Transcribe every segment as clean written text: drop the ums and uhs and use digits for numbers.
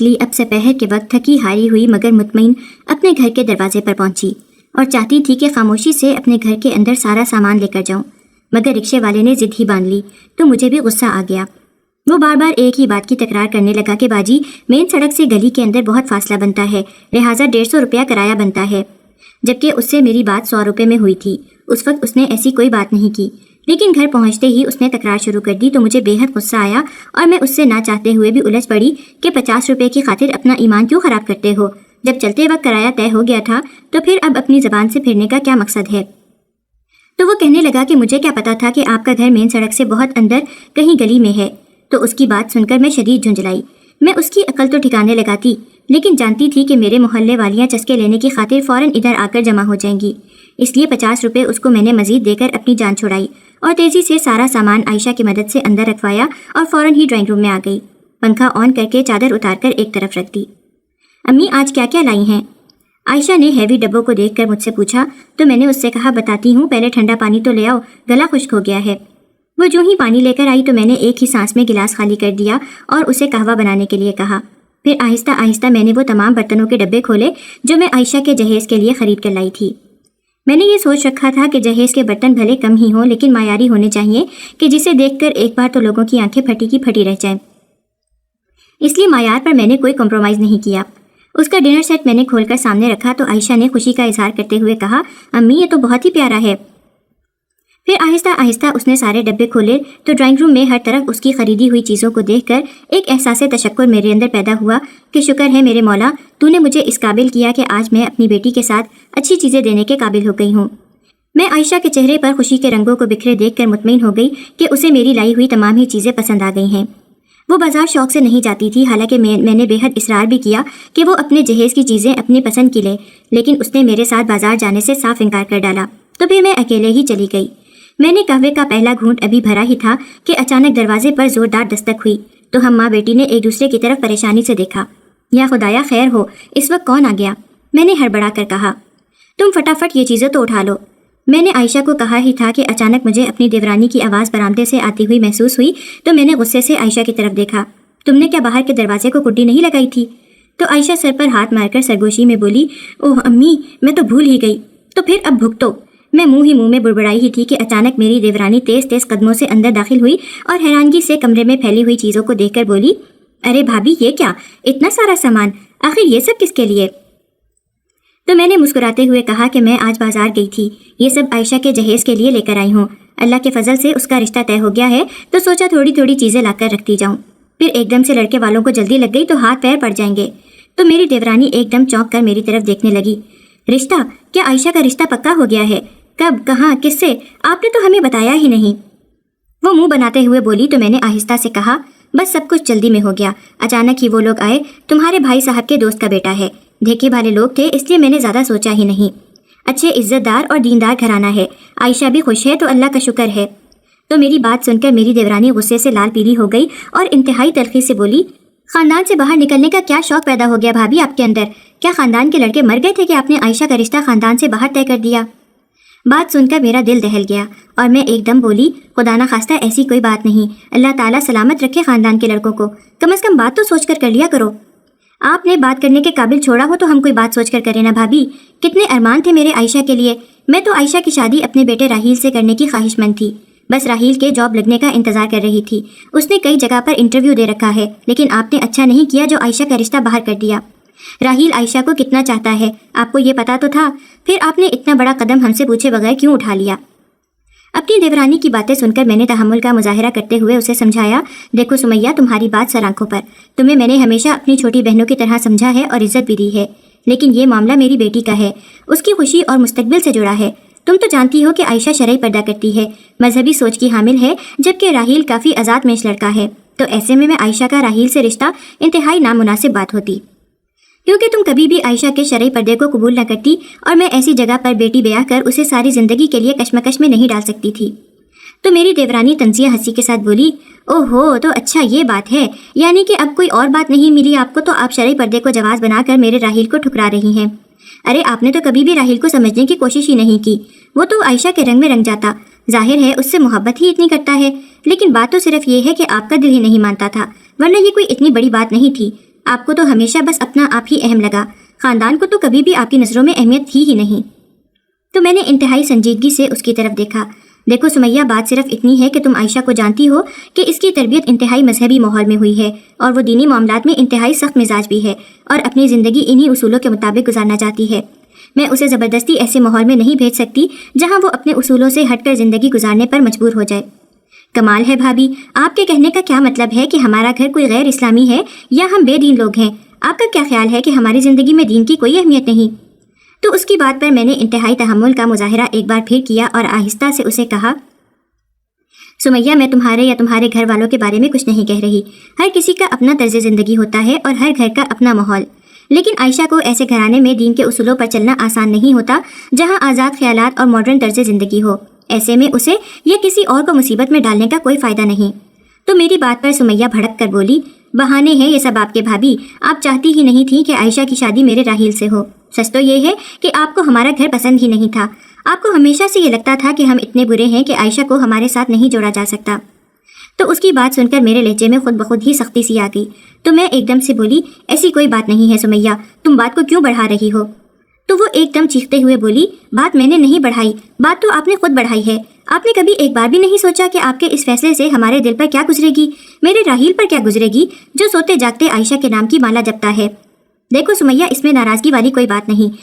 نکلی اب سپہر کے وقت تھکی ہاری ہوئی مگر مطمئن اپنے گھر کے دروازے پر پہنچی اور چاہتی تھی کہ خاموشی سے اپنے گھر کے اندر سارا سامان لے کر جاؤں، مگر رکشے والے نے ضد ہی باندھ لی تو مجھے بھی غصہ آ گیا۔ وہ بار بار ایک ہی بات کی تکرار کرنے لگا کہ باجی مین سڑک سے گلی کے اندر بہت فاصلہ بنتا ہے، لہٰذا 150 روپیہ کرایہ بنتا ہے، جبکہ اس سے میری بات 100 روپے میں ہوئی تھی۔ اس وقت اس نے ایسی کوئی بات نہیں کی، لیکن گھر پہنچتے ہی اس نے تکرار شروع کر دی تو مجھے بے حد غصہ آیا اور میں اس سے نہ چاہتے ہوئے بھی الجھ پڑی کہ 50 روپے کی خاطر اپنا ایمان کیوں خراب کرتے ہو؟ جب چلتے وقت کرایہ طے ہو گیا تھا تو پھر اب اپنی زبان سے پھرنے کا کیا مقصد ہے؟ تو وہ کہنے لگا کہ مجھے کیا پتا تھا کہ آپ کا گھر مین سڑک سے بہت اندر کہیں گلی میں ہے۔ تو اس کی بات سن کر میں شدید جھنجھلائی۔ میں اس کی عقل تو ٹھکانے لگاتی، لیکن جانتی تھی کہ میرے محلے والیاں چسکے لینے کی خاطر فوراً ادھر آ کر جمع ہو جائیں گی، اس لیے 50 روپے اس کو میں نے مزید دے کر اپنی جان چھڑائی اور تیزی سے سارا سامان عائشہ کی مدد سے اندر رکھوایا اور فوراً ہی ڈرائنگ روم میں آ گئی۔ پنکھا آن کر کے چادر اتار کر ایک طرف رکھ دی۔ امی آج کیا کیا لائی ہیں؟ عائشہ نے ہیوی ڈبوں کو دیکھ کر مجھ سے پوچھا تو میں نے اس سے کہا بتاتی ہوں، پہلے ٹھنڈا پانی تو لے آؤ، گلا خشک ہو گیا ہے۔ وہ جو ہی پانی لے کر آئی تو میں نے ایک ہی سانس میں گلاس خالی کر دیا اور اسے قہوہ بنانے کے لیے کہا۔ پھر آہستہ آہستہ میں نے وہ تمام برتنوں کے ڈبے کھولے جو میں عائشہ کے جہیز کے لیے خرید کر لائی تھی۔ میں نے یہ سوچ رکھا تھا کہ جہیز کے برتن بھلے کم ہی ہوں لیکن معیاری ہونے چاہیے کہ جسے دیکھ کر ایک بار تو لوگوں کی آنکھیں پھٹی کی پھٹی رہ جائیں، اس لیے معیار پر میں نے کوئی کمپرومائز نہیں کیا۔ اس کا ڈنر سیٹ میں نے کھول کر سامنے رکھا تو عائشہ نے خوشی کا اظہار کرتے ہوئے کہا امی یہ تو بہت ہی پیارا ہے۔ پھر آہستہ آہستہ اس نے سارے ڈبے کھولے تو ڈرائنگ روم میں ہر طرف اس کی خریدی ہوئی چیزوں کو دیکھ کر ایک احساس تشکر میرے اندر پیدا ہوا کہ شکر ہے میرے مولا، تو نے مجھے اس قابل کیا کہ آج میں اپنی بیٹی کے ساتھ اچھی چیزیں دینے کے قابل ہو گئی ہوں۔ میں عائشہ کے چہرے پر خوشی کے رنگوں کو بکھرے دیکھ کر مطمئن ہو گئی کہ اسے میری لائی ہوئی تمام ہی چیزیں پسند آ گئی ہیں۔ وہ بازار شوق سے نہیں جاتی تھی، حالانکہ میں نے بے حد اصرار بھی کیا کہ وہ اپنے جہیز کی چیزیں اپنی پسند کی لے، لیکن اس نے میرے ساتھ بازار جانے سے صاف انکار کر ڈالا۔ تو پھر میں اکیلے ہی چلی گئی۔ میں نے قہوے کا پہلا گھونٹ ابھی بھرا ہی تھا کہ اچانک دروازے پر زوردار دستک ہوئی تو ہم ماں بیٹی نے ایک دوسرے کی طرف پریشانی سے دیکھا۔ یا خدایا خیر ہو، اس وقت کون آ گیا؟ میں نے ہڑبڑا کر کہا۔ تم فٹافٹ یہ چیزیں تو اٹھا لو۔ میں نے عائشہ کو کہا ہی تھا کہ اچانک مجھے اپنی دیورانی کی آواز برآمدے سے آتی ہوئی محسوس ہوئی تو میں نے غصے سے عائشہ کی طرف دیکھا۔ تم نے کیا باہر کے دروازے کو کڈی نہیں لگائی تھی؟ تو عائشہ سر پر ہاتھ مار کر سرگوشی میں بولی اوہ امی میں تو بھول ہی گئی۔ تو پھر اب بھگتو۔ میں منہ میں بڑبڑائی ہی تھی کہ اچانک میری دیورانی تیز تیز قدموں سے اندر داخل ہوئی اور حیرانگی سے کمرے میں پھیلی ہوئی چیزوں کو دیکھ کر بولی ارے بھابھی یہ کیا، اتنا سارا سامان، آخر یہ سب کس کے لیے؟ تو میں نے مسکراتے ہوئے کہا کہ میں آج بازار گئی تھی، یہ سب عائشہ کے جہیز کے لیے لے کر آئی ہوں۔ اللہ کے فضل سے اس کا رشتہ طے ہو گیا ہے تو سوچا تھوڑی تھوڑی چیزیں لا کر رکھتی جاؤں، پھر ایک دم سے لڑکے والوں کو جلدی لگ گئی تو ہاتھ پیر پڑ جائیں گے۔ تو میری دیورانی ایک دم چونک کر میری طرف دیکھنے لگی۔ رشتہ؟ کیا عائشہ کا رشتہ پکا ہو گیا ہے؟ کب، کہاں، کس سے؟ آپ نے تو ہمیں بتایا ہی نہیں۔ وہ منہ بناتے ہوئے بولی تو میں نے آہستہ سے کہا بس سب کچھ جلدی میں ہو گیا، اچانک ہی وہ لوگ آئے، تمہارے بھائی صاحب کے دوست کا بیٹا ہے، دیکھے بھالے لوگ تھے اس لیے میں نے زیادہ سوچا ہی نہیں۔ اچھے عزت دار اور دیندار گھرانہ ہے، عائشہ بھی خوش ہے تو اللہ کا شکر ہے۔ تو میری بات سن کر میری دیورانی غصے سے لال پیلی ہو گئی اور انتہائی تلخی سے بولی خاندان سے باہر نکلنے کا کیا شوق پیدا ہو گیا بھابھی آپ کے اندر؟ کیا خاندان کے لڑکے مر گئے تھے کہ آپ نے عائشہ کا رشتہ خاندان سے باہر طے کر دیا؟ بات سن کر میرا دل دہل گیا اور میں ایک دم بولی خدا نہ خواستہ ایسی کوئی بات نہیں، اللہ تعالیٰ سلامت رکھے خاندان کے لڑکوں کو، کم از کم بات تو سوچ کر لیا کرو۔ آپ نے بات کرنے کے قابل چھوڑا ہو تو ہم کوئی بات سوچ کر کریں نا بھابھی، کتنے ارمان تھے میرے عائشہ کے لیے۔ میں تو عائشہ کی شادی اپنے بیٹے راحیل سے کرنے کی خواہش مند تھی، بس راحیل کے جاب لگنے کا انتظار کر رہی تھی۔ اس نے کئی جگہ پر انٹرویو دے رکھا ہے لیکن آپ نے اچھا نہیں کیا جو عائشہ کا رشتہ باہر کر دیا۔ راحیل عائشہ کو کتنا چاہتا ہے آپ کو یہ پتا تو تھا، پھر آپ نے اتنا بڑا قدم ہم سے پوچھے بغیر کیوں اٹھا لیا؟ اپنی دیورانی کی باتیں سن کر میں نے تحمل کا مظاہرہ کرتے ہوئے اسے سمجھایا دیکھو سمیہ تمہاری بات سر آنکھوں پر، تمہیں میں نے ہمیشہ اپنی چھوٹی بہنوں کی طرح سمجھا ہے اور عزت بھی دی ہے، لیکن یہ معاملہ میری بیٹی کا ہے، اس کی خوشی اور مستقبل سے جڑا ہے۔ تم تو جانتی ہو کہ عائشہ شرعی پردہ کرتی ہے، مذہبی سوچ کی حامل ہے، جبکہ راحیل کافی آزاد میش لڑکا ہے، تو ایسے میں عائشہ کا راحیل سے رشتہ انتہائی نامناسب بات ہوتی، کیونکہ تم کبھی بھی عائشہ کے شرعی پردے کو قبول نہ کرتی اور میں ایسی جگہ پر بیٹی بیاہ کر اسے ساری زندگی کے لیے کشمکش میں نہیں ڈال سکتی تھی۔ تو میری دیورانی طنزیہ ہنسی کے ساتھ بولی اوہ ہو تو اچھا یہ بات ہے، یعنی کہ اب کوئی اور بات نہیں ملی آپ کو تو آپ شرعی پردے کو جواز بنا کر میرے راحیل کو ٹھکرا رہی ہیں۔ ارے آپ نے تو کبھی بھی راحیل کو سمجھنے کی کوشش ہی نہیں کی، وہ تو عائشہ کے رنگ میں رنگ جاتا، ظاہر ہے اس سے محبت ہی اتنی کرتا ہے، لیکن بات تو صرف یہ ہے کہ آپ کا دل ہی نہیں مانتا تھا، ورنہ یہ کوئی اتنی بڑی بات نہیں تھی۔ آپ کو تو ہمیشہ بس اپنا آپ ہی اہم لگا، خاندان کو تو کبھی بھی آپ کی نظروں میں اہمیت ہی نہیں۔ تو میں نے انتہائی سنجیدگی سے اس کی طرف دیکھا۔ دیکھو سمیہ، بات صرف اتنی ہے کہ تم عائشہ کو جانتی ہو کہ اس کی تربیت انتہائی مذہبی ماحول میں ہوئی ہے اور وہ دینی معاملات میں انتہائی سخت مزاج بھی ہے اور اپنی زندگی انہی اصولوں کے مطابق گزارنا چاہتی ہے۔ میں اسے زبردستی ایسے ماحول میں نہیں بھیج سکتی جہاں وہ اپنے اصولوں سے ہٹ کر زندگی گزارنے پر مجبور ہو جائے۔ کمال ہے بھابھی، آپ کے کہنے کا کیا مطلب ہے کہ ہمارا گھر کوئی غیر اسلامی ہے یا ہم بے دین لوگ ہیں؟ آپ کا کیا خیال ہے کہ ہماری زندگی میں دین کی کوئی اہمیت نہیں؟ تو اس کی بات پر میں نے انتہائی تحمل کا مظاہرہ ایک بار پھر کیا اور آہستہ سے اسے کہا، سمیہ، میں تمہارے یا تمہارے گھر والوں کے بارے میں کچھ نہیں کہہ رہی۔ ہر کسی کا اپنا طرز زندگی ہوتا ہے اور ہر گھر کا اپنا ماحول، لیکن عائشہ کو ایسے گھرانے میں دین کے اصولوں پر چلنا آسان نہیں ہوتا جہاں آزاد خیالات اور ماڈرن طرز زندگی ہو۔ ایسے میں اسے یا کسی اور کو مصیبت میں ڈالنے کا کوئی فائدہ نہیں۔ تو میری بات پر سمیہ بھڑک کر بولی، بہانے ہیں یہ سب آپ کے بھابھی، آپ چاہتی ہی نہیں تھی کہ عائشہ کی شادی میرے راحیل سے ہو۔ سچ تو یہ ہے کہ آپ کو ہمارا گھر پسند ہی نہیں تھا، آپ کو ہمیشہ سے یہ لگتا تھا کہ ہم اتنے برے ہیں کہ عائشہ کو ہمارے ساتھ نہیں جوڑا جا سکتا۔ تو اس کی بات سن کر میرے لہجے میں خود بخود ہی سختی سی آ گئی، تو میں ایک دم سے بولی، ایسی کوئی بات نہیں ہے سمیہ، تم بات کو کیوں بڑھا رہی ہو؟ تو وہ ایک دم چیختے ہوئے بولی، بات میں نے نہیں بڑھائی، بات تو آپ نے خود بڑھائی ہے۔ آپ نے کبھی ایک بار بھی نہیں سوچا کہ آپ کے اس فیصلے سے ہمارے دل پر کیا گزرے گی، میرے راحیل پر کیا گزرے گی، جو سوتے جاگتے عائشہ کے نام کی مالا جپتا ہے؟ دیکھو سمیہ، اس میں ناراضگی والی کوئی بات نہیں،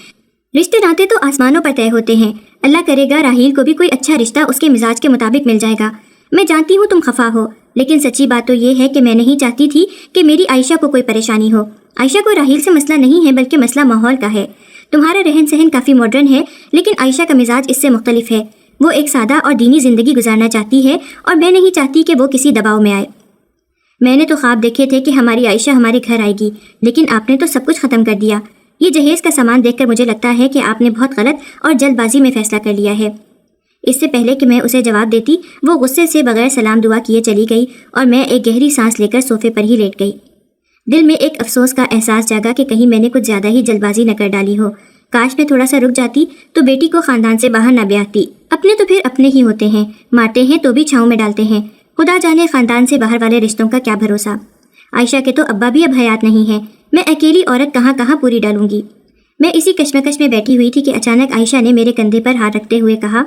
رشتے ناتے تو آسمانوں پر طے ہوتے ہیں، اللہ کرے گا راحیل کو بھی کوئی اچھا رشتہ اس کے مزاج کے مطابق مل جائے گا۔ میں جانتی ہوں تم خفا ہو، لیکن سچی بات تو یہ ہے کہ میں نہیں چاہتی تھی کہ میری عائشہ کو کوئی پریشانی ہو۔ عائشہ کو راحیل سے مسئلہ نہیں ہے، بلکہ مسئلہ ماحول کا ہے۔ تمہارا رہن سہن کافی ماڈرن ہے، لیکن عائشہ کا مزاج اس سے مختلف ہے۔ وہ ایک سادہ اور دینی زندگی گزارنا چاہتی ہے اور میں نہیں چاہتی کہ وہ کسی دباؤ میں آئے۔ میں نے تو خواب دیکھے تھے کہ ہماری عائشہ ہمارے گھر آئے گی، لیکن آپ نے تو سب کچھ ختم کر دیا۔ یہ جہیز کا سامان دیکھ کر مجھے لگتا ہے کہ آپ نے بہت غلط اور جلد بازی میں فیصلہ کر لیا ہے۔ اس سے پہلے کہ میں اسے جواب دیتی، وہ غصے سے بغیر سلام دعا کیے چلی گئی اور میں ایک گہری سانس لے کر صوفے پر ہی لیٹ گئی۔ دل میں ایک افسوس کا احساس جاگا کہ کہیں میں نے کچھ زیادہ ہی جلد بازی نہ کر ڈالی ہو۔ کاش میں تھوڑا سا رک جاتی تو بیٹی کو خاندان سے باہر نہ بیاتی۔ اپنے تو پھر اپنے ہی ہوتے ہیں، مارتے ہیں تو بھی چھاؤں میں ڈالتے ہیں۔ خدا جانے خاندان سے باہر والے رشتوں کا کیا بھروسہ۔ عائشہ کے تو ابا بھی اب حیات نہیں ہیں، میں اکیلی عورت کہاں کہاں پوری ڈالوں گی۔ میں اسی کشمکش میں بیٹھی ہوئی تھی کہ اچانک عائشہ نے میرے کندھے پر ہاتھ رکھتے ہوئے کہا،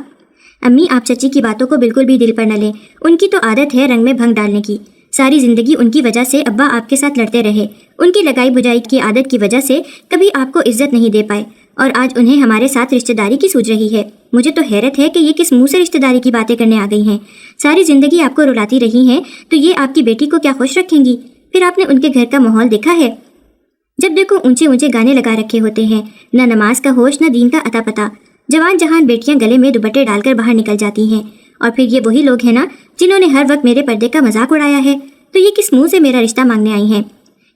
امی آپ چچی کی باتوں کو بالکل بھی دل پر نہ لیں، ان کی تو عادت ہے رنگ میں بھنگ ڈالنے کی۔ ساری زندگی ان کی وجہ سے ابا آپ کے ساتھ لڑتے رہے، ان کی لگائی بجائی کی عادت کی وجہ سے کبھی آپ کو عزت نہیں دے پائے، اور آج انہیں ہمارے ساتھ رشتہ داری کی سوچ رہی ہے۔ مجھے تو حیرت ہے کہ یہ کس منہ سے رشتہ داری کی باتیں کرنے آ گئی ہیں۔ ساری زندگی آپ کو رلاتی رہی ہیں تو یہ آپ کی بیٹی کو کیا خوش رکھیں گی؟ پھر آپ نے ان کے گھر کا ماحول دیکھا ہے؟ جب دیکھو اونچے اونچے گانے لگا رکھے ہوتے ہیں، نہ نماز کا ہوش نہ دین کا عطا پتہ۔ جوان جہان بیٹیاں گلے میں دوپٹے ڈال کر باہر نکل جاتی ہیں، اور پھر یہ وہی لوگ ہیں نا جنہوں نے ہر وقت میرے پردے کا مذاق اڑایا ہے۔ تو یہ کس منہ سے میرا رشتہ مانگنے آئی ہیں؟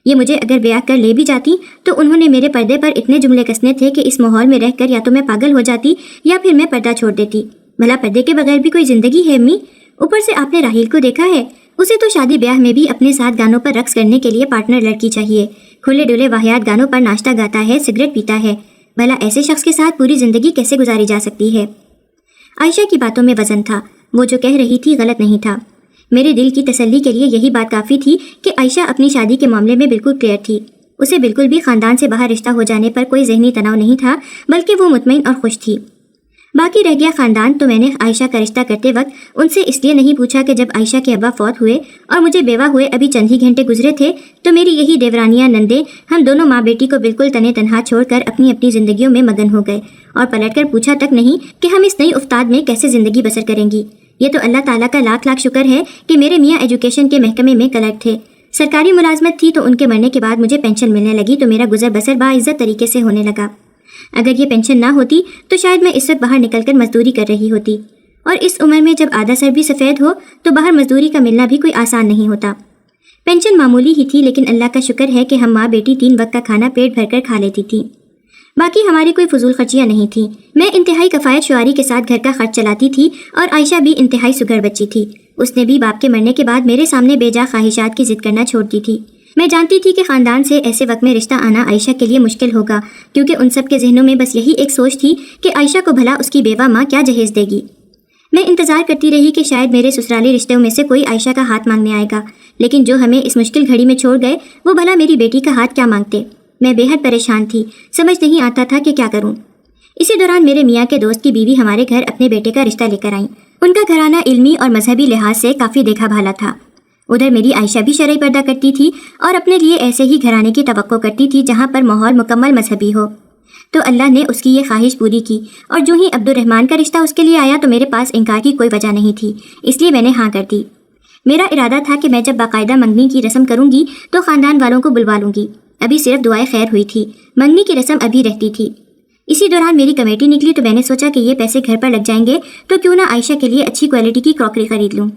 یہ مجھے اگر بیاہ کر لے بھی جاتی تو انہوں نے میرے پردے پر اتنے جملے کسنے تھے کہ اس ماحول میں رہ کر یا تو میں پاگل ہو جاتی یا پھر میں پردہ چھوڑ دیتی۔ بھلا پردے کے بغیر بھی کوئی زندگی ہے امی؟ اوپر سے آپ نے راحیل کو دیکھا ہے، اسے تو شادی بیاہ میں بھی اپنے ساتھ گانوں پر رقص کرنے کے لیے پارٹنر لڑکی چاہیے، کھلے ڈلے واہیات گانوں پر ناشتہ گاتا ہے، سگریٹ پیتا ہے۔ بھلا ایسے شخص کے ساتھ پوری زندگی کیسے گزاری جا سکتی ہے؟ عائشہ کی باتوں میں وزن تھا، وہ جو کہہ رہی تھی غلط نہیں تھا۔ میرے دل کی تسلی کے لیے یہی بات کافی تھی کہ عائشہ اپنی شادی کے معاملے میں بالکل کلیئر تھی۔ اسے بالکل بھی خاندان سے باہر رشتہ ہو جانے پر کوئی ذہنی تناؤ نہیں تھا، بلکہ وہ مطمئن اور خوش تھی۔ باقی رہ گیا خاندان، تو میں نے عائشہ کا رشتہ کرتے وقت ان سے اس لیے نہیں پوچھا کہ جب عائشہ کے ابا فوت ہوئے اور مجھے بیوہ ہوئے ابھی چند ہی گھنٹے گزرے تھے تو میری یہی دیورانیاں نندیں ہم دونوں ماں بیٹی کو بالکل تنے تنہا چھوڑ کر اپنی اپنی زندگیوں میں مگن ہو گئے، اور پلٹ کر پوچھا تک نہیں کہ ہم اس نئی افتاد میں کیسے زندگی بسر کریں گی۔ یہ تو اللہ تعالیٰ کا لاکھ لاکھ شکر ہے کہ میرے میاں ایجوکیشن کے محکمے میں کلرک تھے، سرکاری ملازمت تھی، تو ان کے مرنے کے بعد مجھے پینشن ملنے لگی تو میرا گزر بسر باعزت طریقے سے ہونے لگا۔ اگر یہ پینشن نہ ہوتی تو شاید میں اس وقت باہر نکل کر مزدوری کر رہی ہوتی، اور اس عمر میں جب آدھا سر بھی سفید ہو تو باہر مزدوری کا ملنا بھی کوئی آسان نہیں ہوتا۔ پینشن معمولی ہی تھی، لیکن اللہ کا شکر ہے کہ ہم ماں بیٹی 3 وقت کا کھانا پیٹ بھر کر کھا لیتی تھی۔ باقی ہماری کوئی فضول خرچیاں نہیں تھیں۔ میں انتہائی کفایت شعاری کے ساتھ گھر کا خرچ چلاتی تھی، اور عائشہ بھی انتہائی سگڑ بچی تھی۔ اس نے بھی باپ کے مرنے کے بعد میرے سامنے بے جا خواہشات کی ضد کرنا چھوڑ دی تھی۔ میں جانتی تھی کہ خاندان سے ایسے وقت میں رشتہ آنا عائشہ کے لیے مشکل ہوگا، کیونکہ ان سب کے ذہنوں میں بس یہی ایک سوچ تھی کہ عائشہ کو بھلا اس کی بیوہ ماں کیا جہیز دے گی۔ میں انتظار کرتی رہی کہ شاید میرے سسرالی رشتوں میں سے کوئی عائشہ کا ہاتھ مانگنے آئے گا، لیکن جو ہمیں اس مشکل گھڑی میں چھوڑ گئے وہ بھلا میری بیٹی کا ہاتھ کیا مانگتے۔ میں بے حد پریشان تھی، سمجھ نہیں آتا تھا کہ کیا کروں۔ اسی دوران میرے میاں کے دوست کی بیوی ہمارے گھر اپنے بیٹے کا رشتہ لے کر آئیں۔ ان کا گھرانہ علمی اور مذہبی لحاظ سے کافی دیکھا بھالا تھا۔ ادھر میری عائشہ بھی شرعی پردہ کرتی تھی اور اپنے لیے ایسے ہی گھرانے کی توقع کرتی تھی جہاں پر ماحول مکمل مذہبی ہو۔ تو اللہ نے اس کی یہ خواہش پوری کی، اور جو ہی عبد الرحمن کا رشتہ اس کے لیے آیا تو میرے پاس انکار کی کوئی وجہ نہیں تھی، اس لیے میں نے ہاں کر دی۔ میرا ارادہ تھا کہ میں جب باقاعدہ منگنی کی رسم کروں گی تو خاندان والوں کو بلوا لوں گی۔ ابھی صرف دعائے خیر ہوئی تھی، منگنی کی رسم ابھی رہتی تھی۔ اسی دوران میری کمیٹی نکلی تو میں نے سوچا کہ یہ پیسے گھر پر لگ جائیں گے تو کیوں نہ عائشہ کے لیے اچھی کوالٹی کی کراکری خرید لوں۔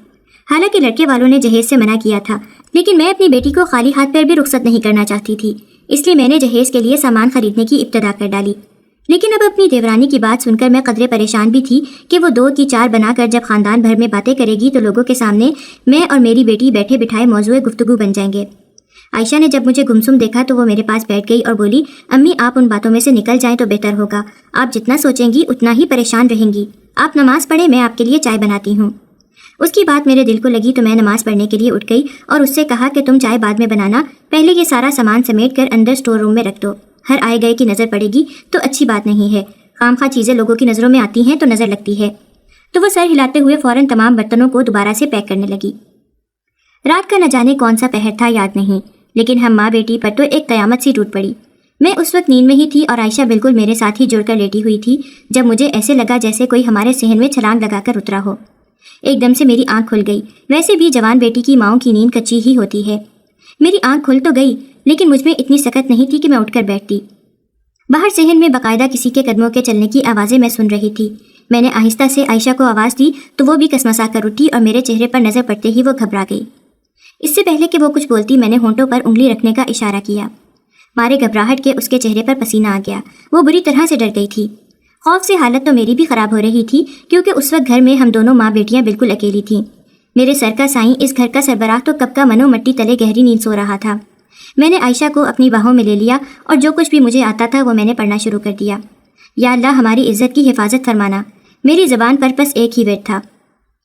حالانکہ لڑکے والوں نے جہیز سے منع کیا تھا، لیکن میں اپنی بیٹی کو خالی ہاتھ پر بھی رخصت نہیں کرنا چاہتی تھی، اس لیے میں نے جہیز کے لیے سامان خریدنے کی ابتدا کر ڈالی۔ لیکن اب اپنی دیورانی کی بات سن کر میں قدرے پریشان بھی تھی کہ وہ 2 کی 4 بنا کر جب خاندان بھر میں باتیں کرے گی تو لوگوں کے سامنے میں اور میری بیٹی بیٹھے بٹھائے موضوع گفتگو بن جائیں گے۔ عائشہ نے جب مجھے گمسم دیکھا تو وہ میرے پاس بیٹھ گئی اور بولی، امی آپ ان باتوں میں سے نکل جائیں تو بہتر ہوگا، آپ جتنا سوچیں گی اتنا ہی پریشان رہیں گی، آپ نماز پڑھیں، میں آپ کے لیے چائے بناتی ہوں۔ اس کی بات میرے دل کو لگی تو میں نماز پڑھنے کے لیے اٹھ گئی اور اس سے کہا کہ تم چائے بعد میں بنانا، پہلے یہ سارا سامان سمیٹ کر اندر اسٹور روم میں رکھ دو، ہر آئے گئے کی نظر پڑے گی تو اچھی بات نہیں ہے، خام خواہ چیزیں لوگوں کی نظروں میں آتی ہیں تو نظر لگتی ہے۔ تو وہ سر ہلاتے ہوئے فوراً تمام برتنوں کو دوبارہ سے پیک کرنے لگی۔ رات کا نہ جانے کون سا پہر تھا یاد نہیں، لیکن ہم ماں بیٹی پر تو ایک قیامت سی ٹوٹ پڑی۔ میں اس وقت نیند میں ہی تھی اور عائشہ بالکل میرے ساتھ ہی جڑ کر لیٹی ہوئی تھی، جب مجھے ایسے لگا جیسے کوئی ہمارے صحن میں چھلانگ لگا کر اترا ہو۔ ایک دم سے میری آنکھ کھل گئی، ویسے بھی جوان بیٹی کی ماؤں کی نیند کچی ہی ہوتی ہے۔ میری آنکھ کھل تو گئی لیکن مجھ میں اتنی سکت نہیں تھی کہ میں اٹھ کر بیٹھتی۔ باہر صحن میں باقاعدہ کسی کے قدموں کے چلنے کی آوازیں میں سن رہی تھی۔ میں نے آہستہ سے عائشہ کو آواز دی تو وہ بھی کسمسا کر اٹھی اور میرے چہرے پر نظر پڑتے ہی وہ گھبرا گئی۔ اس سے پہلے کہ وہ کچھ بولتی میں نے ہونٹوں پر انگلی رکھنے کا اشارہ کیا۔ مارے گھبراہٹ کے اس کے چہرے پر پسینہ آ گیا، وہ بری طرح سے ڈر گئی تھی۔ خوف سے حالت تو میری بھی خراب ہو رہی تھی کیونکہ اس وقت گھر میں ہم دونوں ماں بیٹیاں بالکل اکیلی تھیں۔ میرے سر کا سائیں اس گھر کا سربراہ تو کب کا منو مٹی تلے گہری نیند سو رہا تھا۔ میں نے عائشہ کو اپنی باہوں میں لے لیا اور جو کچھ بھی مجھے آتا تھا وہ میں نے پڑھنا شروع کر دیا۔ یا اللہ ہماری عزت کی حفاظت فرمانا، میری زبان پر بس ایک ہی ورد تھا۔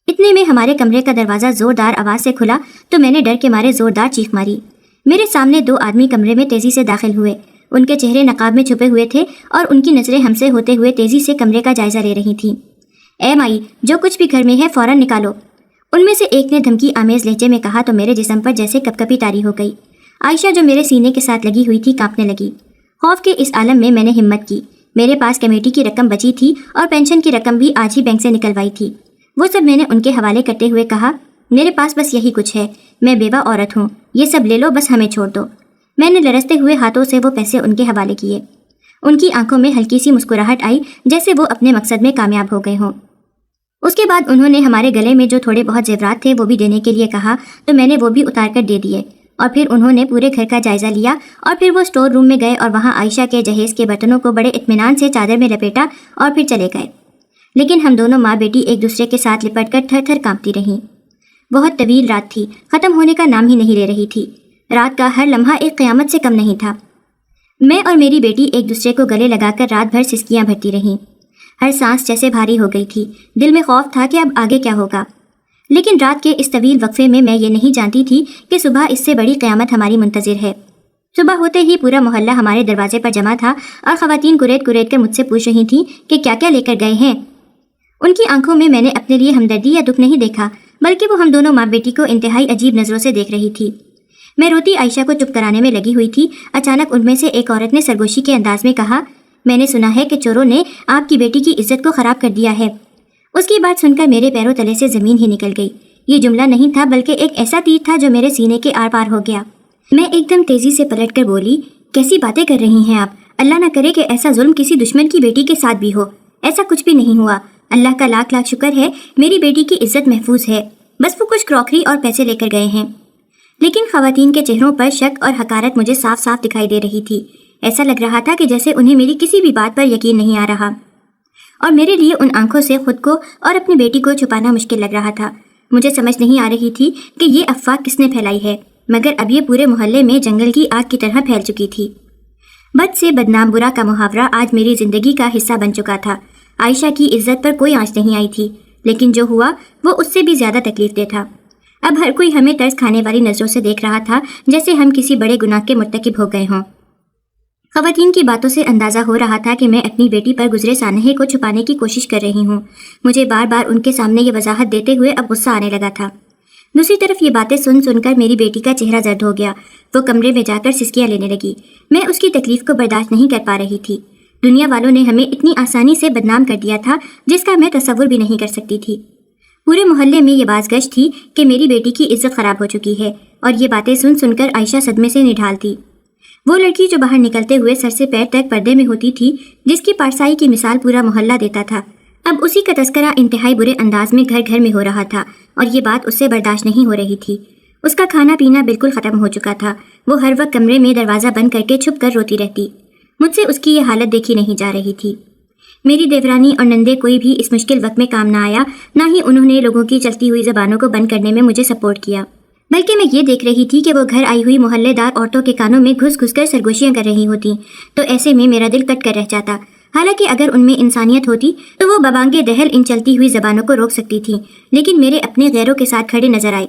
اتنے میں ہمارے کمرے کا دروازہ زوردار آواز سے کھلا تو میں نے ڈر کے مارے زوردار چیخ ماری۔ میرے سامنے 2 آدمی کمرے میں تیزی سے داخل ہوئے، ان کے چہرے نقاب میں چھپے ہوئے تھے اور ان کی نظریں ہم سے ہوتے ہوئے تیزی سے کمرے کا جائزہ لے رہی تھیں۔ اے مائی، جو کچھ بھی گھر میں ہے فوراً نکالو، ان میں سے ایک نے دھمکی آمیز لہجے میں کہا تو میرے جسم پر جیسے کپکپی طاری ہو گئی۔ عائشہ جو میرے سینے کے ساتھ لگی ہوئی تھی کانپنے لگی۔ خوف کے اس عالم میں نے ہمت کی۔ میرے پاس کمیٹی کی رقم بچی تھی اور پینشن کی رقم بھی آج ہی بینک سے نکلوائی تھی، وہ سب میں نے ان کے حوالے کرتے ہوئے کہا، میرے پاس بس یہی کچھ ہے، میں بیوہ عورت ہوں، یہ سب لے لو، بس ہمیں چھوڑ دو۔ میں نے لرزتے ہوئے ہاتھوں سے وہ پیسے ان کے حوالے کیے۔ ان کی آنکھوں میں ہلکی سی مسکراہٹ آئی جیسے وہ اپنے مقصد میں کامیاب ہو گئے ہوں۔ اس کے بعد انہوں نے ہمارے گلے میں جو تھوڑے بہت زیورات تھے وہ بھی دینے کے لیے کہا تو میں نے وہ بھی اتار کر دے دیے، اور پھر انہوں نے پورے گھر کا جائزہ لیا اور پھر وہ اسٹور روم میں گئے اور وہاں عائشہ کے جہیز کے برتنوں کو بڑے اطمینان سے چادر میں لپیٹا اور پھر چلے گئے۔ لیکن ہم دونوں ماں بیٹی ایک دوسرے کے ساتھ لپٹ کر تھر تھر کانپتی رہیں۔ بہت طویل رات تھی، ختم ہونے کا نام ہی نہیں لے رہی تھی۔ رات کا ہر لمحہ ایک قیامت سے کم نہیں تھا۔ میں اور میری بیٹی ایک دوسرے کو گلے لگا کر رات بھر سسکیاں بھرتی رہیں۔ ہر سانس جیسے بھاری ہو گئی تھی، دل میں خوف تھا کہ اب آگے کیا ہوگا۔ لیکن رات کے اس طویل وقفے میں یہ نہیں جانتی تھی کہ صبح اس سے بڑی قیامت ہماری منتظر ہے۔ صبح ہوتے ہی پورا محلہ ہمارے دروازے پر جمع تھا اور خواتین کریٹ کریٹ کر مجھ سے پوچھ رہی تھیں کہ کیا کیا لے کر گئے ہیں۔ ان کی آنکھوں میں نے اپنے لیے ہمدردی یا دکھ نہیں دیکھا، بلکہ وہ ہم دونوں ماں بیٹی کو انتہائی عجیب نظروں سے دیکھ رہی تھی۔ میں روتی عائشہ کو چپ کرانے میں لگی ہوئی تھی، اچانک ان میں سے ایک عورت نے سرگوشی کے انداز میں کہا، میں نے سنا ہے کہ چوروں نے آپ کی بیٹی کی عزت کو خراب کر دیا ہے۔ اس کی بات سن کر میرے پیروں تلے سے زمین ہی نکل گئی۔ یہ جملہ نہیں تھا بلکہ ایک ایسا تیر تھا جو میرے سینے کے آر پار ہو گیا۔ میں ایک دم تیزی سے پلٹ کر بولی، کیسی باتیں کر رہی ہیں آپ؟ اللہ نہ کرے کہ ایسا ظلم کسی دشمن کی بیٹی کے ساتھ بھی ہو۔ ایسا کچھ بھی نہیں ہوا، اللہ کا لاکھ لاکھ شکر ہے، میری بیٹی کی عزت محفوظ ہے، بس وہ کچھ کراکری اور پیسے لے کر گئے ہیں۔ لیکن خواتین کے چہروں پر شک اور حقارت مجھے صاف صاف دکھائی دے رہی تھی۔ ایسا لگ رہا تھا کہ جیسے انہیں میری کسی بھی بات پر یقین نہیں آ رہا، اور میرے لیے ان آنکھوں سے خود کو اور اپنی بیٹی کو چھپانا مشکل لگ رہا تھا۔ مجھے سمجھ نہیں آ رہی تھی کہ یہ افواہ کس نے پھیلائی ہے، مگر اب یہ پورے محلے میں جنگل کی آگ کی طرح پھیل چکی تھی۔ بد سے بدنام برا کا محاورہ آج میری زندگی کا حصہ بن چکا تھا۔ عائشہ کی عزت پر کوئی آنچ نہیں آئی تھی، لیکن جو ہوا وہ اس سے بھی زیادہ تکلیف دہ تھا۔ اب ہر کوئی ہمیں طرز کھانے والی نظروں سے دیکھ رہا تھا، جیسے ہم کسی بڑے گناہ کے مرتکب ہو گئے ہوں۔ خواتین کی باتوں سے اندازہ ہو رہا تھا کہ میں اپنی بیٹی پر گزرے سانحے کو چھپانے کی کوشش کر رہی ہوں۔ مجھے بار بار ان کے سامنے یہ وضاحت دیتے ہوئے اب غصہ آنے لگا تھا۔ دوسری طرف یہ باتیں سن کر میری بیٹی کا چہرہ زرد ہو گیا۔ وہ کمرے میں جا کر سسکیاں لینے لگی۔ میں اس کی تکلیف کو برداشت نہیں کر پا رہی تھی۔ دنیا والوں نے ہمیں اتنی آسانی سے بدنام کر دیا تھا جس کا میں تصور بھی نہیں کر سکتی تھی۔ پورے محلے میں یہ باز گشت تھی کہ میری بیٹی کی عزت خراب ہو چکی ہے، اور یہ باتیں سن کر عائشہ صدمے سے نڈھال تھی۔ وہ لڑکی جو باہر نکلتے ہوئے سر سے پیر تک پردے میں ہوتی تھی، جس کی پارسائی کی مثال پورا محلہ دیتا تھا، اب اسی کا تذکرہ انتہائی برے انداز میں گھر گھر میں ہو رہا تھا، اور یہ بات اس سے برداشت نہیں ہو رہی تھی۔ اس کا کھانا پینا بالکل ختم ہو چکا تھا۔ وہ ہر وقت کمرے میں دروازہ بند کر کے چھپ کر روتی رہتی۔ مجھ سے اس کی یہ حالت دیکھی نہیں جا رہی تھی۔ میری دیورانی اور نندے کوئی بھی اس مشکل وقت میں کام نہ آیا، نہ ہی انہوں نے لوگوں کی چلتی ہوئی زبانوں کو بند کرنے میں مجھے سپورٹ کیا، بلکہ میں یہ دیکھ رہی تھی کہ وہ گھر آئی ہوئی محلے دار عورتوں کے کانوں میں گھس گھس کر سرگوشیاں کر رہی ہوتی، تو ایسے میں میرا دل کٹ کر رہ جاتا۔ حالانکہ اگر ان میں انسانیت ہوتی تو وہ ببانگے دہل ان چلتی ہوئی زبانوں کو روک سکتی تھی، لیکن میرے اپنے غیروں کے ساتھ کھڑے نظر آئے۔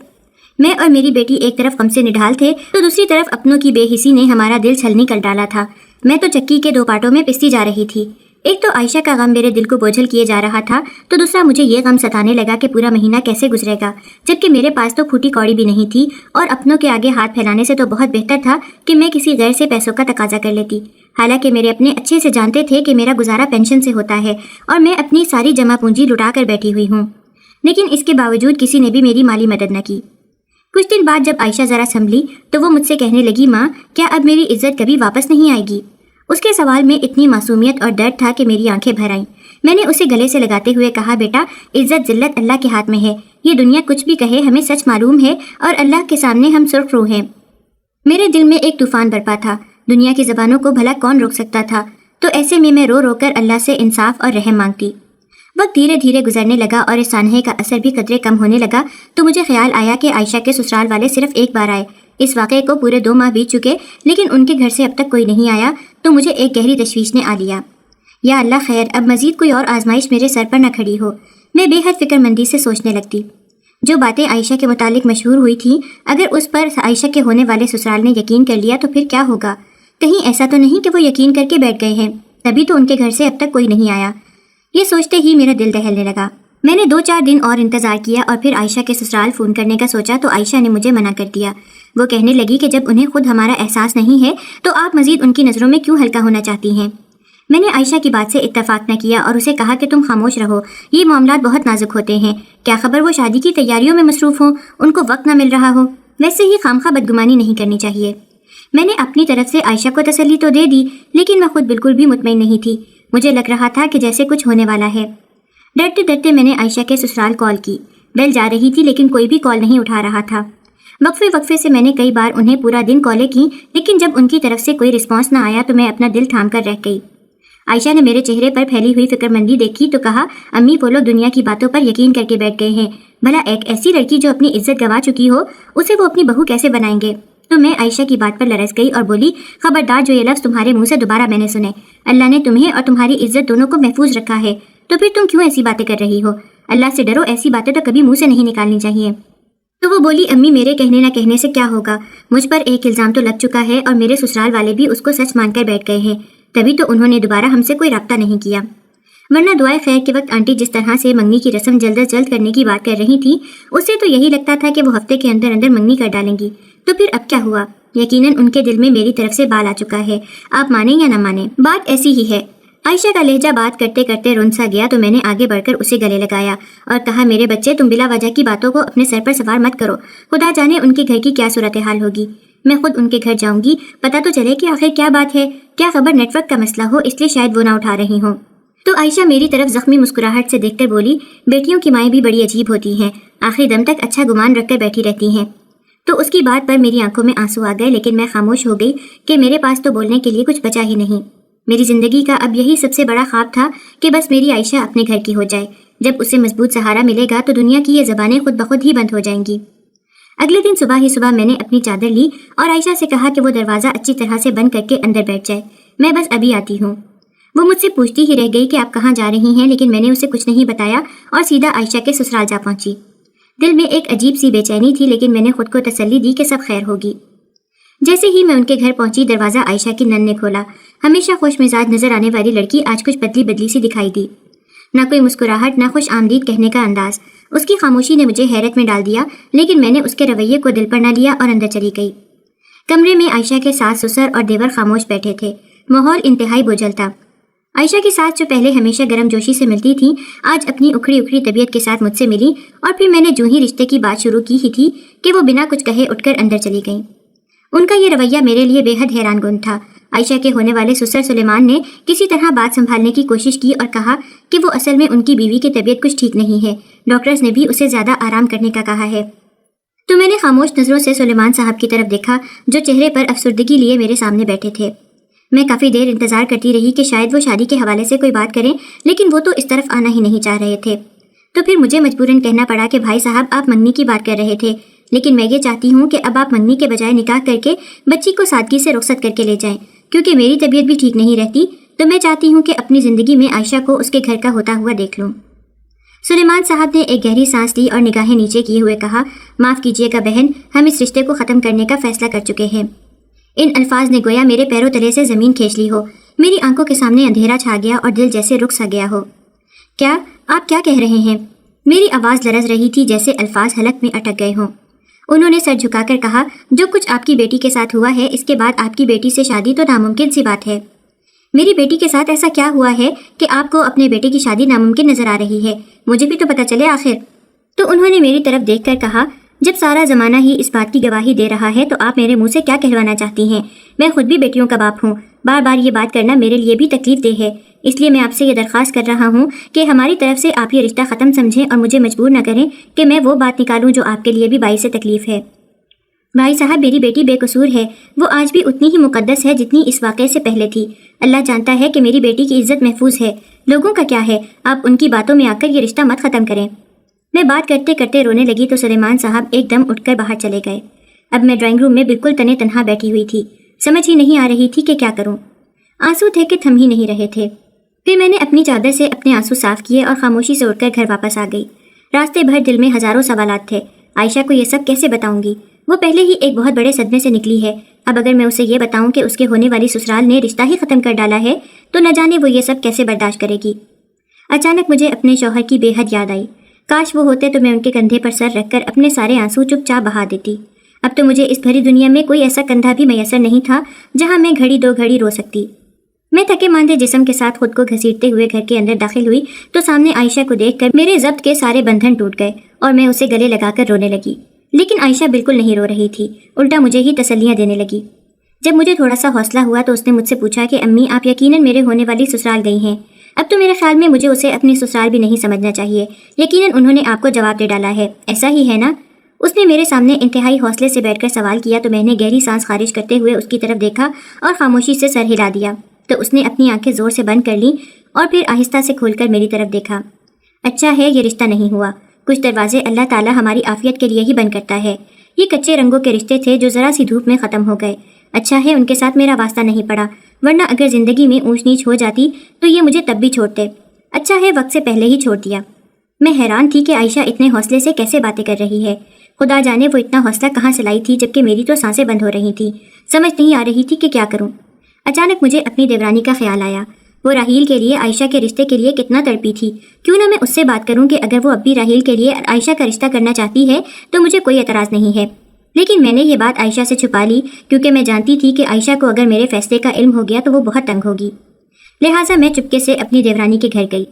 میں اور میری بیٹی ایک طرف غم سے نڈھال تھے تو دوسری طرف اپنوں کی بے حسی نے ہمارا دل چھلنی کر ڈالا تھا۔ میں تو چکی کے 2 پارٹوں میں پستی جا رہی تھی۔ ایک تو عائشہ کا غم میرے دل کو بوجھل کیے جا رہا تھا، تو دوسرا مجھے یہ غم ستانے لگا کہ پورا مہینہ کیسے گزرے گا، جبکہ میرے پاس تو پھوٹی کوڑی بھی نہیں تھی، اور اپنوں کے آگے ہاتھ پھیلانے سے تو بہت بہتر تھا کہ میں کسی غیر سے پیسوں کا تقاضا کر لیتی۔ حالانکہ میرے اپنے اچھے سے جانتے تھے کہ میرا گزارا پینشن سے ہوتا ہے، اور میں اپنی ساری جمع پونجی لٹا کر بیٹھی ہوئی ہوں، لیکن اس کے باوجود کسی نے بھی میری مالی مدد نہ کی۔ کچھ دن بعد جب عائشہ ذرا سنبھلی تو وہ مجھ سے کہنے لگی، ماں کیا اب میری عزت کبھی واپس نہیں آئے گی؟ اس کے سوال میں اتنی معصومیت اور درد تھا کہ میری آنکھیں بھر آئیں۔ میں نے اسے گلے سے لگاتے ہوئے کہا، بیٹا عزت ذلت اللہ کے ہاتھ میں ہے، یہ دنیا کچھ بھی کہے ہمیں سچ معلوم ہے، اور اللہ کے سامنے ہم سرخ رو ہیں۔ میرے دل میں ایک طوفان برپا تھا، دنیا کی زبانوں کو بھلا کون روک سکتا تھا، تو ایسے میں رو رو کر اللہ سے انصاف اور رحم مانگتی۔ وقت دھیرے دھیرے گزرنے لگا اور اس سانحے کا اثر بھی قدرے کم ہونے لگا، تو مجھے خیال آیا کہ عائشہ کے سسرال والے صرف ایک بار آئے۔ اس واقعے کو پورے 2 ماہ بیت چکے، لیکن ان کے گھر سے اب تک کوئی نہیں آیا، تو مجھے ایک گہری تشویش نے آ لیا۔ یا اللہ خیر، اب مزید کوئی اور آزمائش میرے سر پر نہ کھڑی ہو۔ میں بے حد فکر مندی سے سوچنے لگتی۔ جو باتیں عائشہ کے متعلق مشہور ہوئی تھیں، اگر اس پر عائشہ کے ہونے والے سسرال نے یقین کر لیا تو پھر کیا ہوگا؟ کہیں ایسا تو نہیں کہ وہ یقین کر کے بیٹھ گئے ہیں، تبھی تو ان کے گھر سے اب تک کوئی نہیں آیا۔ یہ سوچتے ہی میرا دل دہلنے لگا۔ میں نے 2-4 دن اور انتظار کیا اور پھر عائشہ کے سسرال فون کرنے کا سوچا تو عائشہ نے مجھے منع کر دیا۔ وہ کہنے لگی کہ جب انہیں خود ہمارا احساس نہیں ہے تو آپ مزید ان کی نظروں میں کیوں ہلکا ہونا چاہتی ہیں؟ میں نے عائشہ کی بات سے اتفاق نہ کیا اور اسے کہا کہ تم خاموش رہو، یہ معاملات بہت نازک ہوتے ہیں، کیا خبر وہ شادی کی تیاریوں میں مصروف ہوں، ان کو وقت نہ مل رہا ہو، ویسے ہی خامخواہ بدگمانی نہیں کرنی چاہیے۔ میں نے اپنی طرف سے عائشہ کو تسلی تو دے دی، لیکن میں خود بالکل بھی مطمئن نہیں تھی۔ مجھے لگ رہا تھا کہ جیسے کچھ ہونے والا ہے۔ ڈرتے ڈرتے میں نے عائشہ کے سسرال کال کی۔ بیل جا رہی تھی لیکن کوئی بھی کال نہیں اٹھا رہا تھا۔ وقفے سے میں نے کئی بار انہیں پورا دن کالیں کی، لیکن جب ان کی طرف سے کوئی رسپانس نہ آیا تو میں اپنا دل تھام کر رہ گئی۔ عائشہ نے میرے چہرے پر پھیلی ہوئی فکر مندی دیکھی تو کہا، امی وہ لوگ دنیا کی باتوں پر یقین کر کے بیٹھ گئے ہیں، بھلا ایک ایسی لڑکی جو اپنی عزت گنوا چکی ہو اسے وہ اپنی بہو کیسے بنائیں گے؟ تو میں عائشہ کی بات پر لرز گئی اور بولی، خبردار جو یہ لفظ تمہارے منہ سے دوبارہ میں نے سنے، اللہ نے تمہیں اور تمہاری عزت دونوں کو محفوظ رکھا ہے، تو پھر تم کیوں ایسی باتیں کر رہی ہو؟ اللہ سے ڈرو، ایسی باتیں تو کبھی منہ سے نہیں نکالنی چاہیے۔ تو وہ بولی، امی میرے کہنے نہ کہنے سے کیا ہوگا، مجھ پر ایک الزام تو لگ چکا ہے اور میرے سسرال والے بھی اس کو سچ مان کر بیٹھ گئے ہیں، تبھی تو انہوں نے دوبارہ ہم سے کوئی رابطہ نہیں کیا، ورنہ دعائے خیر کے وقت آنٹی جس طرح سے منگنی کی رسم جلد از جلد کرنے کی بات کر رہی تھی، اس سے تو یہی لگتا تھا کہ وہ ہفتے کے اندر اندر منگنی کر ڈالیں گی۔ تو پھر اب کیا ہوا؟ یقیناً ان کے دل میں میری طرف سے بال آ چکا ہے، آپ مانیں یا نہ مانیں، بات ایسی ہی ہے۔ عائشہ کا لہجہ بات کرتے کرتے رن سا گیا تو میں نے آگے بڑھ کر اسے گلے لگایا اور کہا، میرے بچے تم بلا وجہ کی باتوں کو اپنے سر پر سوار مت کرو، خدا جانے ان کے گھر کی کیا صورتحال ہوگی، میں خود ان کے گھر جاؤں گی، پتہ تو چلے کہ آخر کیا بات ہے، کیا خبر نیٹ ورک کا مسئلہ ہو اس لیے شاید وہ نہ اٹھا رہی ہوں۔ تو عائشہ میری طرف زخمی مسکراہٹ سے دیکھ کر بولی، بیٹیوں کی مائیں بھی بڑی عجیب ہوتی ہیں، آخری دم تک اچھا گمان رکھ کر بیٹھی رہتی ہیں۔ تو اس کی بات پر میری آنکھوں میں آنسو آ گئے، لیکن میں خاموش ہو گئی کہ میرے پاس تو بولنے کے لیے کچھ بچا ہی نہیں۔ میری زندگی کا اب یہی سب سے بڑا خواب تھا کہ بس میری عائشہ اپنے گھر کی ہو جائے، جب اسے مضبوط سہارا ملے گا تو دنیا کی یہ زبانیں خود بخود ہی بند ہو جائیں گی۔ اگلے دن صبح ہی میں نے اپنی چادر لی اور عائشہ سے کہا کہ وہ دروازہ اچھی طرح سے بند کر کے اندر بیٹھ جائے، میں بس ابھی آتی ہوں۔ وہ مجھ سے پوچھتی ہی رہ گئی کہ آپ کہاں جا رہی ہیں، لیکن میں نے اسے کچھ نہیں بتایا اور سیدھا عائشہ کے سسرال جا پہنچی۔ دل میں ایک عجیب سی بے چینی تھی، لیکن میں نے خود کو تسلی دی کہ سب خیر ہوگی۔ جیسے ہی میں ان کے گھر پہنچی، دروازہ عائشہ کی نن نے کھولا۔ ہمیشہ خوش مزاج نظر آنے والی لڑکی آج کچھ بدلی بدلی سی دکھائی دی۔ نہ کوئی مسکراہٹ، نہ خوش آمدید کہنے کا انداز۔ اس کی خاموشی نے مجھے حیرت میں ڈال دیا، لیکن میں نے اس کے رویے کو دل پر نہ لیا اور اندر چلی گئی۔ کمرے میں عائشہ کے ساس سسر اور دیور خاموش بیٹھے تھے۔ ماحول انتہائی بوجھل تھا۔ عائشہ کی ساس جو پہلے ہمیشہ گرم جوشی سے ملتی تھی، آج اپنی اکھڑی اکھڑی طبیعت کے ساتھ مجھ سے ملی، اور پھر میں نے جو ہی رشتے کی بات شروع کی ہی تھی کہ وہ بنا کچھ کہے اٹھ کر اندر چلی گئیں۔ ان کا یہ رویہ میرے لیے بے حد حیران کن تھا۔ عائشہ کے ہونے والے سسر سلیمان نے کسی طرح بات سنبھالنے کی کوشش کی اور کہا کہ وہ اصل میں ان کی بیوی کی طبیعت کچھ ٹھیک نہیں ہے، ڈاکٹرز نے بھی اسے زیادہ آرام کرنے کا کہا ہے۔ تو میں نے خاموش نظروں سے سلیمان صاحب کی طرف دیکھا، جو چہرے پر افسردگی لیے میرے سامنے بیٹھے تھے۔ میں کافی دیر انتظار کرتی رہی کہ شاید وہ شادی کے حوالے سے کوئی بات کریں، لیکن وہ تو اس طرف آنا ہی نہیں چاہ رہے تھے۔ تو پھر مجھے مجبوراً کہنا پڑا کہ بھائی صاحب، آپ منگنی کی بات کر رہے تھے، لیکن میں یہ چاہتی ہوں کہ اب آپ منگنی کے بجائے نکاح کر کے بچی کو سادگی سے رخصت کر کے لے جائیں، کیونکہ میری طبیعت بھی ٹھیک نہیں رہتی، تو میں چاہتی ہوں کہ اپنی زندگی میں عائشہ کو اس کے گھر کا ہوتا ہوا دیکھ لوں۔ سلیمان صاحب نے ایک گہری سانس لی اور نگاہیں نیچے کیے ہوئے کہا، معاف کیجیے گا بہن، ہم اس رشتے کو ختم کرنے کا فیصلہ کر چکے ہیں۔ ان الفاظ نے گویا میرے پیروں تلے سے زمین کھینچ لی ہو۔ میری آنکھوں کے سامنے اندھیرا چھا گیا اور دل جیسے رک سا گیا ہو۔ کیا آپ کیا کہہ رہے ہیں؟ میری آواز لرز رہی تھی جیسے الفاظ حلق میں اٹک گئے ہوں۔ انہوں نے سر جھکا کر کہا، جو کچھ آپ کی بیٹی کے ساتھ ہوا ہے، اس کے بعد آپ کی بیٹی سے شادی تو ناممکن سی بات ہے۔ میری بیٹی کے ساتھ ایسا کیا ہوا ہے کہ آپ کو اپنے بیٹے کی شادی ناممکن نظر آ رہی ہے؟ مجھے بھی تو پتہ چلے آخر۔ تو انہوں نے میری طرف دیکھ کر کہا، جب سارا زمانہ ہی اس بات کی گواہی دے رہا ہے تو آپ میرے منہ سے کیا کہلوانا چاہتی ہیں؟ میں خود بھی بیٹیوں کا باپ ہوں، بار بار یہ بات کرنا میرے لیے بھی تکلیف دہ ہے، اس لیے میں آپ سے یہ درخواست کر رہا ہوں کہ ہماری طرف سے آپ یہ رشتہ ختم سمجھیں اور مجھے مجبور نہ کریں کہ میں وہ بات نکالوں جو آپ کے لیے بھی باعث تکلیف ہے۔ بھائی صاحب، میری بیٹی بے قصور ہے، وہ آج بھی اتنی ہی مقدس ہے جتنی اس واقعے سے پہلے تھی۔ اللہ جانتا ہے کہ میری بیٹی کی عزت محفوظ ہے، لوگوں کا کیا ہے، آپ ان کی باتوں میں آ کر یہ رشتہ مت ختم کریں۔ میں بات کرتے کرتے رونے لگی تو سلیمان صاحب ایک دم اٹھ کر باہر چلے گئے۔ اب میں ڈرائنگ روم میں بالکل تنے تنہا بیٹھی ہوئی تھی، سمجھ ہی نہیں آ رہی تھی کہ کیا کروں۔ آنسو تھے کہ تھم ہی نہیں رہے تھے۔ پھر میں نے اپنی چادر سے اپنے آنسو صاف کیے اور خاموشی سے اٹھ کر گھر واپس آ گئی۔ راستے بھر دل میں ہزاروں سوالات تھے۔ عائشہ کو یہ سب کیسے بتاؤں گی؟ وہ پہلے ہی ایک بہت بڑے صدمے سے نکلی ہے، اب اگر میں اسے یہ بتاؤں کہ اس کے ہونے والی سسرال نے رشتہ ہی ختم کر ڈالا ہے تو نہ جانے وہ یہ سب کیسے برداشت کرے گی۔ اچانک مجھے اپنے شوہر کی بے حد یاد آئی۔ کاش وہ ہوتے تو میں ان کے کندھے پر سر رکھ کر اپنے سارے آنسو چپ چاپ بہا دیتی۔ اب تو مجھے اس بھری دنیا میں کوئی ایسا کندھا بھی میسر نہیں تھا جہاں میں گھڑی دو گھڑی رو سکتی۔ میں تھکے ماندے جسم کے ساتھ خود کو گھسیٹتے ہوئے گھر کے اندر داخل ہوئی تو سامنے عائشہ کو دیکھ کر میرے ضبط کے سارے بندھن ٹوٹ گئے اور میں اسے گلے لگا کر رونے لگی۔ لیکن عائشہ بالکل نہیں رو رہی تھی، الٹا مجھے ہی تسلیاں دینے لگی۔ جب مجھے تھوڑا سا حوصلہ ہوا تو اس نے مجھ سے پوچھا کہ امی، آپ یقیناً میرے ہونے والی سسرال گئی ہیں۔ اب تو میرے خیال میں مجھے اسے اپنی سسرال بھی نہیں سمجھنا چاہیے، یقیناً انہوں نے آپ کو جواب دے ڈالا ہے، ایسا ہی ہے نا؟ اس نے میرے سامنے انتہائی حوصلے سے بیٹھ کر سوال کیا تو میں نے گہری سانس خارج کرتے ہوئے اس کی طرف دیکھا اور خاموشی سے سر ہلا دیا۔ تو اس نے اپنی آنکھیں زور سے بند کر لیں اور پھر آہستہ سے کھول کر میری طرف دیکھا۔ اچھا ہے یہ رشتہ نہیں ہوا، کچھ دروازے اللہ تعالیٰ ہماری عافیت کے لیے ہی بند کرتا ہے۔ یہ کچے رنگوں کے رشتے تھے جو ذرا سی دھوپ میں ختم ہو گئے۔ اچھا ہے ان کے ساتھ میرا واسطہ نہیں پڑا، ورنہ اگر زندگی میں اونچ نیچ ہو جاتی تو یہ مجھے تب بھی چھوڑتے۔ اچھا ہے وقت سے پہلے ہی چھوڑ دیا۔ میں حیران تھی کہ عائشہ اتنے حوصلے سے کیسے باتیں کر رہی ہے۔ خدا جانے وہ اتنا حوصلہ کہاں سے لائی تھی، جبکہ میری تو سانسیں بند ہو رہی تھی۔ سمجھ نہیں آ رہی تھی کہ کیا کروں۔ اچانک مجھے اپنی دیورانی کا خیال آیا۔ وہ راحیل کے لیے عائشہ کے رشتے کے لیے کتنا تڑپی تھی، کیوں نہ میں اس سے بات کروں کہ اگر وہ اب بھی راحیل کے لیے عائشہ کا رشتہ کرنا چاہتی ہے تو مجھے کوئی اعتراض نہیں ہے۔ لیکن میں نے یہ بات عائشہ سے چھپا لی، کیونکہ میں جانتی تھی کہ عائشہ کو اگر میرے فیصلے کا علم ہو گیا تو وہ بہت تنگ ہوگی۔ لہٰذا میں چپکے سے اپنی دیورانی کے گھر گئی۔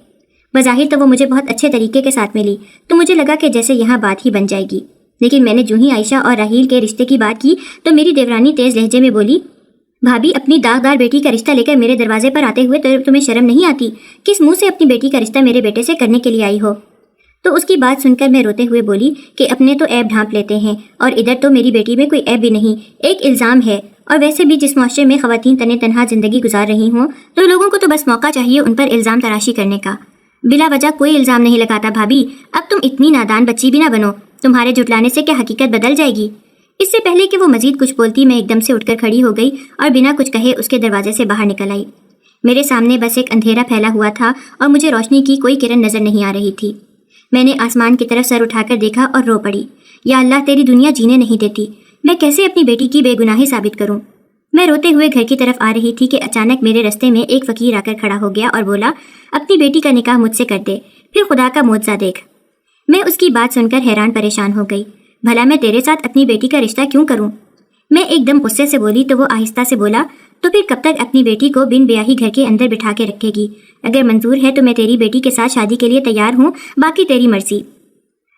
بظاہر تو وہ مجھے بہت اچھے طریقے کے ساتھ ملی تو مجھے لگا کہ جیسے یہاں بات ہی بن جائے گی، لیکن میں نے جو ہی عائشہ اور راحیل کے رشتے کی بات کی تو میری دیورانی تیز لہجے میں بولی، بھابھی، اپنی داغدار بیٹی کا رشتہ لے کر میرے دروازے پر آتے ہوئے تمہیں شرم نہیں آتی؟ کس منہ سے اپنی بیٹی کا رشتہ میرے بیٹے سے کرنے کے لیے آئی ہو؟ تو اس کی بات سن کر میں روتے ہوئے بولی کہ اپنے تو عیب ڈھانپ لیتے ہیں، اور ادھر تو میری بیٹی میں کوئی عیب بھی نہیں، ایک الزام ہے، اور ویسے بھی جس معاشرے میں خواتین تنے تنہا زندگی گزار رہی ہوں تو لوگوں کو تو بس موقع چاہیے ان پر الزام تراشی کرنے کا۔ بلا وجہ کوئی الزام نہیں لگاتا بھابھی، اب تم اتنی نادان بچی بھی نہ بنو، تمہارے جھٹلانے سے کیا حقیقت بدل جائے گی؟ اس سے پہلے کہ وہ مزید کچھ بولتی میں ایک دم سے اٹھ کر کھڑی ہو گئی اور بنا کچھ کہے اس کے دروازے سے باہر نکل آئی۔ میرے سامنے بس ایک اندھیرا پھیلا ہوا تھا اور مجھے روشنی کی کوئی کرن نظر نہیں آ رہی تھی۔ میں نے آسمان کی طرف سر اٹھا کر دیکھا اور رو پڑی۔ یا اللہ، تیری دنیا جینے نہیں دیتی، میں کیسے اپنی بیٹی کی بے گناہی ثابت کروں؟ میں روتے ہوئے گھر کی طرف آ رہی تھی کہ اچانک میرے رستے میں ایک فقیر آ کر کھڑا ہو گیا اور بولا، اپنی بیٹی کا نکاح مجھ سے کر دے، پھر خدا کا معجزہ دیکھ۔ میں اس کی بات سن کر حیران پریشان ہو گئی۔ بھلا میں تیرے ساتھ اپنی بیٹی کا رشتہ کیوں کروں؟ میں ایک دم غصے سے بولی تو وہ آہستہ سے بولا، تو پھر کب تک اپنی بیٹی کو بن بیاہی گھر کے اندر بٹھا کے رکھے گی؟ اگر منظور ہے تو میں تیری بیٹی کے ساتھ شادی کے لیے تیار ہوں، باقی تیری مرضی۔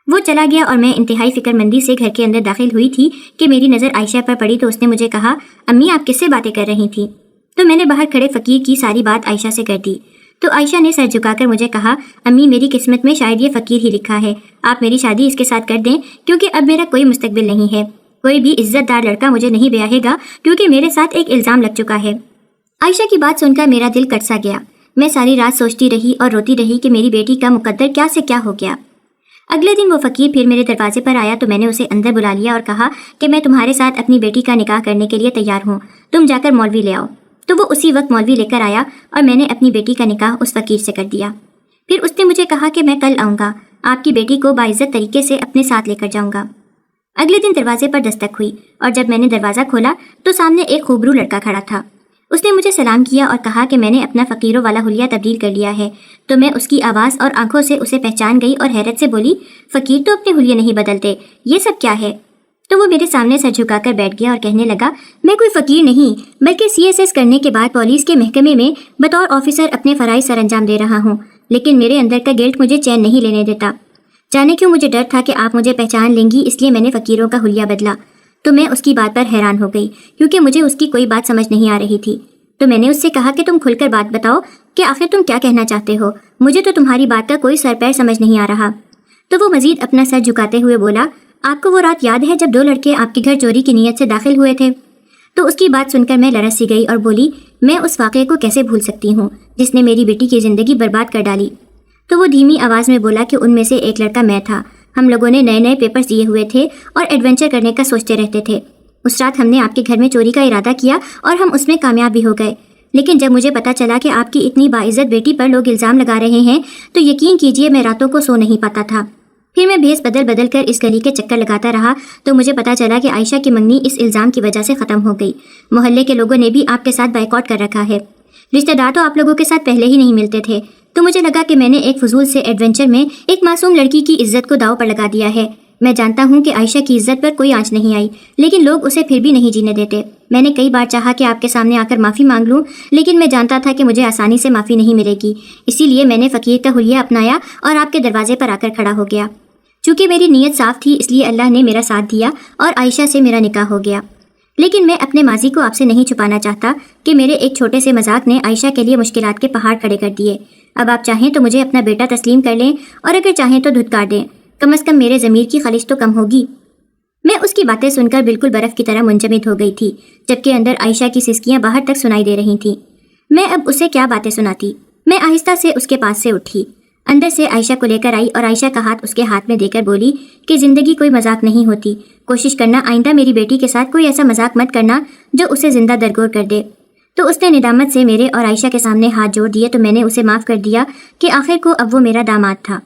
وہ چلا گیا اور میں انتہائی فکر مندی سے گھر کے اندر داخل ہوئی تھی کہ میری نظر عائشہ پر پڑی تو اس نے مجھے کہا، امی آپ کس سے باتیں کر رہی تھیں؟ تو میں نے باہر کھڑے فقیر کی ساری بات عائشہ سے کر دی۔ تو عائشہ نے سر جھکا کر مجھے کہا، امی میری قسمت میں شاید یہ فقیر ہی لکھا ہے، آپ میری شادی اس کے ساتھ کر دیں، کیونکہ اب میرا کوئی مستقبل نہیں ہے، کوئی بھی عزت دار لڑکا مجھے نہیں بیاہے گا، کیونکہ میرے ساتھ ایک الزام لگ چکا ہے۔ عائشہ کی بات سن کر میرا دل کٹ سا گیا۔ میں ساری رات سوچتی رہی اور روتی رہی کہ میری بیٹی کا مقدر کیا سے کیا ہو گیا۔ اگلے دن وہ فقیر پھر میرے دروازے پر آیا تو میں نے اسے اندر بلا لیا اور کہا کہ میں تمہارے ساتھ اپنی بیٹی کا نکاح کرنے کے لیے تیار ہوں، تم جا کر مولوی لے آؤ۔ تو وہ اسی وقت مولوی لے کر آیا اور میں نے اپنی بیٹی کا نکاح اس فقیر سے کر دیا۔ پھر اس نے مجھے کہا کہ میں کل آؤں گا، آپ کی بیٹی کو باعزت طریقے سے اپنے ساتھ لے کر جاؤں گا۔ اگلے دن دروازے پر دستک ہوئی اور جب میں نے دروازہ کھولا تو سامنے ایک خوبرو لڑکا کھڑا تھا۔ اس نے مجھے سلام کیا اور کہا کہ میں نے اپنا فقیروں والا حلیہ تبدیل کر لیا ہے۔ تو میں اس کی آواز اور آنکھوں سے اسے پہچان گئی اور حیرت سے بولی، فقیر تو اپنے حلیے نہیں بدلتے، یہ سب کیا ہے؟ تو وہ میرے سامنے سر جھکا کر بیٹھ گیا اور کہنے لگا، میں کوئی فقیر نہیں بلکہ CSS کرنے کے بعد پولیس کے محکمے میں بطور آفیسر اپنے فرائض سر انجام دے رہا ہوں، لیکن میرے اندر کا گلٹ مجھے چین نہیں لینے دیتا۔ جانے کیوں مجھے ڈر تھا کہ آپ مجھے پہچان لیں گی، اس لیے میں نے فقیروں کا حلیہ بدلا۔ تو میں اس کی بات پر حیران ہو گئی کیونکہ مجھے اس کی کوئی بات سمجھ نہیں آ رہی تھی۔ تو میں نے اس سے کہا کہ تم کھل کر بات بتاؤ کہ آخر تم کیا کہنا چاہتے ہو، مجھے تو تمہاری بات کا کوئی سر پیر سمجھ نہیں آ رہا۔ تو وہ مزید اپنا سر جھکاتے ہوئے بولا، آپ کو وہ رات یاد ہے جب 2 لڑکے آپ کے گھر چوری کی نیت سے داخل ہوئے تھے؟ تو اس کی بات سن کر میں لرز سی گئی اور بولی، میں اس واقعے کو کیسے بھول سکتی ہوں جس نے میری بیٹی کی زندگی برباد کر ڈالی۔ تو وہ دھیمی آواز میں بولا کہ ان میں سے ایک لڑکا میں تھا، ہم لوگوں نے نئے نئے پیپرز دیے ہوئے تھے اور ایڈونچر کرنے کا سوچتے رہتے تھے۔ اس رات ہم نے آپ کے گھر میں چوری کا ارادہ کیا اور ہم اس میں کامیاب بھی ہو گئے، لیکن جب مجھے پتا چلا کہ آپ کی اتنی باعزت بیٹی پر لوگ الزام لگا رہے ہیں تو یقین کیجئے میں راتوں کو سو نہیں پاتا تھا۔ پھر میں بھیس بدل بدل کر اس گلی کے چکر لگاتا رہا تو مجھے پتا چلا کہ عائشہ کی منگنی اس الزام کی وجہ سے ختم ہو گئی۔ محلے کے لوگوں نے بھی آپ کے ساتھ بائیکاٹ کر رکھا ہے، رشتہ دار تو آپ لوگوں کے ساتھ پہلے ہی نہیں ملتے تھے۔ تو مجھے لگا کہ میں نے ایک فضول سے ایڈونچر میں ایک معصوم لڑکی کی عزت کو داؤ پر لگا دیا ہے۔ میں جانتا ہوں کہ عائشہ کی عزت پر کوئی آنچ نہیں آئی، لیکن لوگ اسے پھر بھی نہیں جینے دیتے۔ میں نے کئی بار چاہا کہ آپ کے سامنے آ کر معافی مانگ لوں، لیکن میں جانتا تھا کہ مجھے آسانی سے معافی نہیں ملے گی، اسی لیے میں نے فقیر کا حلیہ اپنایا اور آپ کے دروازے پر آ کر کھڑا ہو گیا۔ چونکہ میری نیت صاف تھی اس لیے اللہ نے میرا ساتھ دیا اور عائشہ سے میرا نکاح ہو گیا۔ لیکن میں اپنے ماضی کو آپ سے نہیں چھپانا چاہتا کہ میرے ایک چھوٹے سے مذاق نے عائشہ کے لیے مشکلات کے پہاڑ کھڑے کر دیے۔ اب آپ چاہیں تو مجھے اپنا بیٹا تسلیم کر لیں اور اگر چاہیں تو دھتکار دیں، کم از کم میرے ضمیر کی خلش تو کم ہوگی۔ میں اس کی باتیں سن کر بالکل برف کی طرح منجمد ہو گئی تھی، جبکہ اندر عائشہ کی سسکیاں باہر تک سنائی دے رہی تھیں۔ میں اب اسے کیا باتیں سناتی؟ میں آہستہ سے اس کے پاس سے اٹھی، اندر سے عائشہ کو لے کر آئی اور عائشہ کا ہاتھ اس کے ہاتھ میں دے کر بولی کہ زندگی کوئی مذاق نہیں ہوتی، کوشش کرنا آئندہ میری بیٹی کے ساتھ کوئی ایسا مذاق مت کرنا جو اسے زندہ درگور کر دے۔ تو اس نے ندامت سے میرے اور عائشہ کے سامنے ہاتھ جوڑ دیے تو میں نے اسے معاف کر دیا کہ آخر کو اب وہ میرا داماد تھا۔